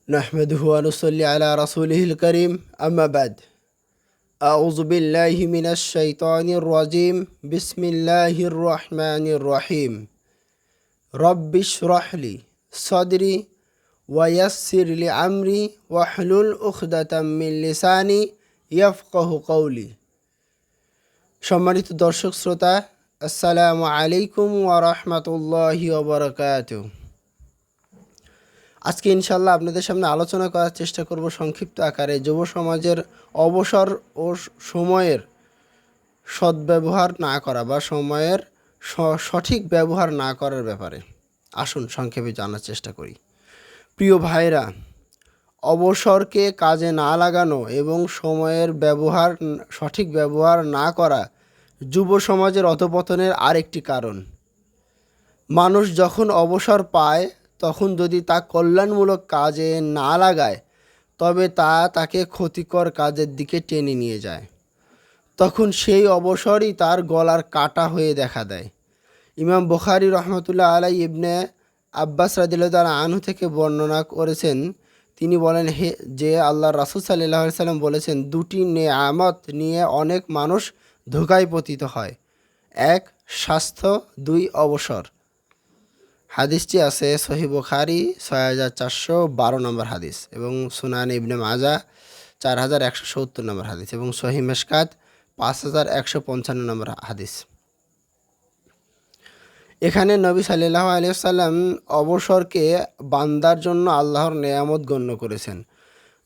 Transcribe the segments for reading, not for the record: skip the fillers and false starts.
نحمده ونصلي على رسوله الكريم أما بعد أعوذ بالله من الشيطان الرجيم بسم الله الرحمن الرحيم رب اشرح لي صدري ويسر لي أمري واحلل عقدة من লিসানি ইয়াফকাহু কওলি। সম্মানিত দর্শক শ্রোতা, আসসালামু আলাইকুম ওয়া রাহমাতুল্লাহি ওয়া বারাকাতুহু। আজকে ইনশাআল্লাহ আপনাদের সামনে আলোচনা করার চেষ্টা করব সংক্ষিপ্ত আকারে যুব সমাজের অবসর ও সময়ের সদ্ব্যবহার না করা বা সময়ের সঠিক ব্যবহার না করার ব্যাপারে। আসুন সংক্ষেপে জানার চেষ্টা করি। প্রিয় ভাইরা, অবসরকে কাজে না লাগানো এবং সময়ের সঠিক ব্যবহার না করা যুব সমাজের অধঃপতনের আরেকটি কারণ। মানুষ যখন অবসর পায় তখন যদি তা কল্যাণমূলক কাজে না লাগায় তবে তাকে ক্ষতিকর কাজের দিকে টেনে নিয়ে যায়। তখন সেই অবসরই তার গলার কাটা হয়ে দেখা দেয়। ইমাম বুখারী রহমতুল্লাহ আলাইহি ইবনে আব্বাস রাদিয়াল্লাহু আনহু থেকে বর্ণনা করেছেন, তিনি বলেন যে আল্লাহর রাসূল সাল্লাল্লাহু আলাইহি সাল্লাম বলেছেন, দুটি নেয়ামত নিয়ে অনেক মানুষ ধোঁকায় পতিত হয়। এক, স্বাস্থ্য, দুই, অবসর। হাদিসটি আছে সহিহ বুখারী ৬৪১২ নম্বর হাদিস এবং সুনান ইবনে মাজাহ ৪১৭০ নম্বর হাদিস এবং সহিহ মিশকাত ৫১৫৫ নম্বর হাদিস। এখানে নবী সাল্লাল্লাহু আলাইহি ওয়াসাল্লাম অবসরকে বান্দার জন্য আল্লাহর নেয়ামত গণ্য করেছেন।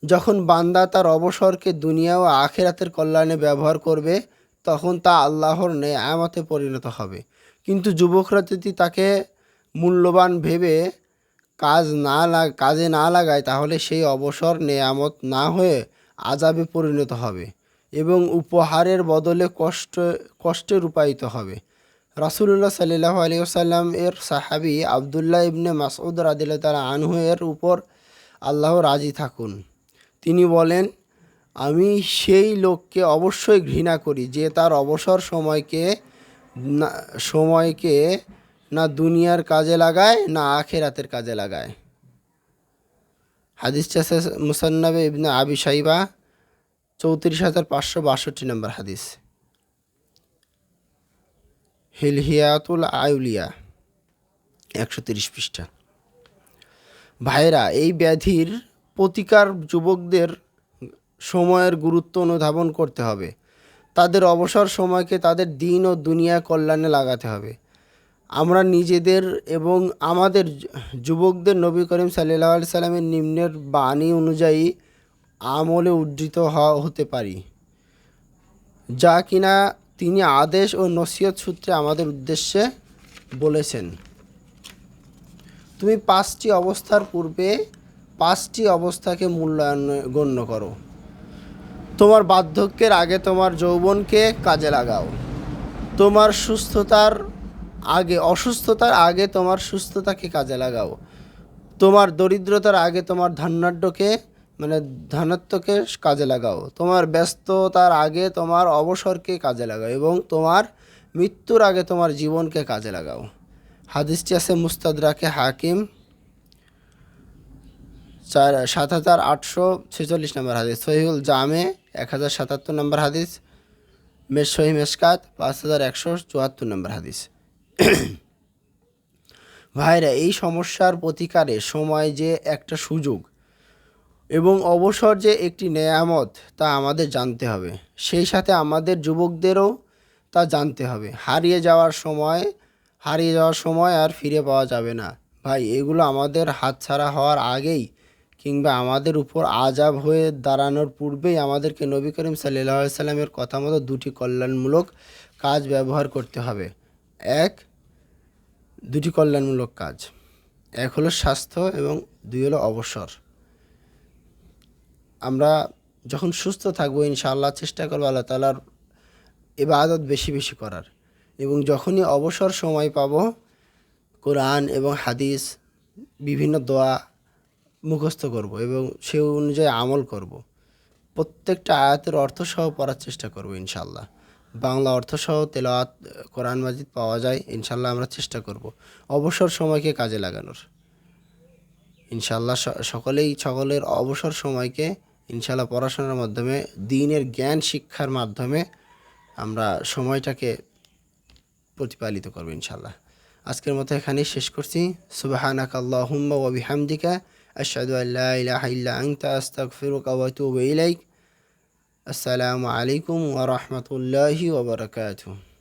যখন বান্দা তার অবসরকে দুনিয়া ও আখিরাতের কল্যাণে ব্যবহার করবে তখন তা আল্লাহর নেয়ামতে পরিণত হবে। কিন্তু যুবকরা যদি তাকে মূল্যবান ভেবে কাজে না লাগায় তাহলে সেই অবসর নেয়ামত না হয়ে আযাবে পরিণত হবে এবং উপহারের বদলে কষ্টে রূপায়িত হবে। রাসূলুল্লাহ সাল্লাল্লাহু আলাইহি ওয়াসাল্লাম এর সাহাবী আব্দুল্লাহ ইবনে মাসউদ রাদিয়াল্লাহু তাআলা আনহু এর উপর আল্লাহ রাজি থাকুন, তিনি বলেন, আমি সেই লোককে অবশ্যই ঘৃণা করি যে তার অবসর সময়কে না দুনিয়ার কাজে লাগায় না আখিরাতের কাজে লাগায়। হাদিসটি আছে মুসান্নাবে ইবনে আবি শাইবা ৩৪৫৬২ নম্বর হাদিস, হিলহিয়াতুল আউলিয়া ১৩০ পৃষ্ঠা। ভাইরা, এই ব্যাধির প্রতিকার যুবকদের সময়ের গুরুত্ব অনুধাবন করতে হবে। তাদের অবসর সময়কে তাদের দিন ও দুনিয়া কল্যাণে লাগাতে হবে। আমরা নিজেদের এবং আমাদের যুবকদের নবী করিম সাল্লাল্লাহু আলাইহি সাল্লামের নিম্নের বাণী অনুযায়ী আমলে উদ্ধৃত হতে পারি, যা কিনা তিনি আদেশ ও নসিহত সূত্রে আমাদের উদ্দেশ্যে বলেছেন। তুমি ৫টি অবস্থার পূর্বে ৫টি অবস্থাকে মূল্যায়ন গণ্য করো। তোমার বার্ধক্যের আগে তোমার যৌবনকে কাজে লাগাও। তোমার অসুস্থতার আগে তোমার সুস্থতাকে কাজে লাগাও। তোমার দরিদ্রতার আগে তোমার ধনাত্মকে কাজে লাগাও। তোমার ব্যস্ততার আগে তোমার অবসরকে কাজে লাগাও এবং তোমার মৃত্যুর আগে তোমার জীবনকে কাজে লাগাও। হাদিসটি আছে মুস্তাদরাকে হাকিম ৭৮৪৬ নম্বর হাদিস, সহিহুল জামে ১০৭৭ নম্বর হাদিস, সহিহ মিশকাত ৫১৭৪ নম্বর হাদিস। ভাইরা, এই সমস্যার প্রতিকারে সময় যে একটা সুযোগ এবং অবসর যে একটি নেয়ামত তা আমাদের জানতে হবে। সেই সাথে আমাদের যুবকদেরও তা জানতে হবে। হারিয়ে যাওয়ার সময় আর ফিরে পাওয়া যাবে না। ভাই, এগুলো আমাদের হাতছাড়া হওয়ার আগেই কিংবা আমাদের উপর আযাব হয়ে দাঁড়ানোর পূর্বেই আমাদেরকে নবী করিম সাল্লাল্লাহু আলাইহি সাল্লামের কথা মতো দুটি কল্যাণমূলক কাজ ব্যবহার করতে হবে। দুটি কল্যাণমূলক কাজ, এক হলো স্বাস্থ্য এবং দুই হলো অবসর। আমরা যখন সুস্থ থাকবো ইনশাআল্লাহ চেষ্টা করবো আল্লাহ তাআলার ইবাদত বেশি বেশি করার, এবং যখনই অবসর সময় পাবো কোরআন এবং হাদিস বিভিন্ন দোয়া মুখস্থ করব এবং সে অনুযায়ী আমল করব। প্রত্যেকটা আয়াতের অর্থসহ পড়ার চেষ্টা করব ইনশাআল্লাহ। বাংলা অর্থসহ তেলাওয়াত কোরআন মাজিদ পাওয়া যায়, ইনশাআল্লাহ আমরা চেষ্টা করব অবসর সময়কে কাজে লাগানোর ইনশাআল্লাহ সকলের অবসর সময়কে ইনশাআল্লাহ পড়াশোনার মাধ্যমে, দ্বীনের জ্ঞান শিক্ষার মাধ্যমে আমরা সময়টাকে প্রতিপালিত করব ইনশাআল্লাহ। আজকের মতো এখানেই শেষ করছি। সুবহানাকা আল্লাহুম্মা ওয়া বিহামদিকা আশহাদু আল লা ইলাহা ইল্লা আনতা আস্তাগফিরুকা ওয়া আতুবু ইলাইক। আসসালামু আলাইকুম ওয়া রাহমাতুল্লাহি ওয়া বারাকাতুহু।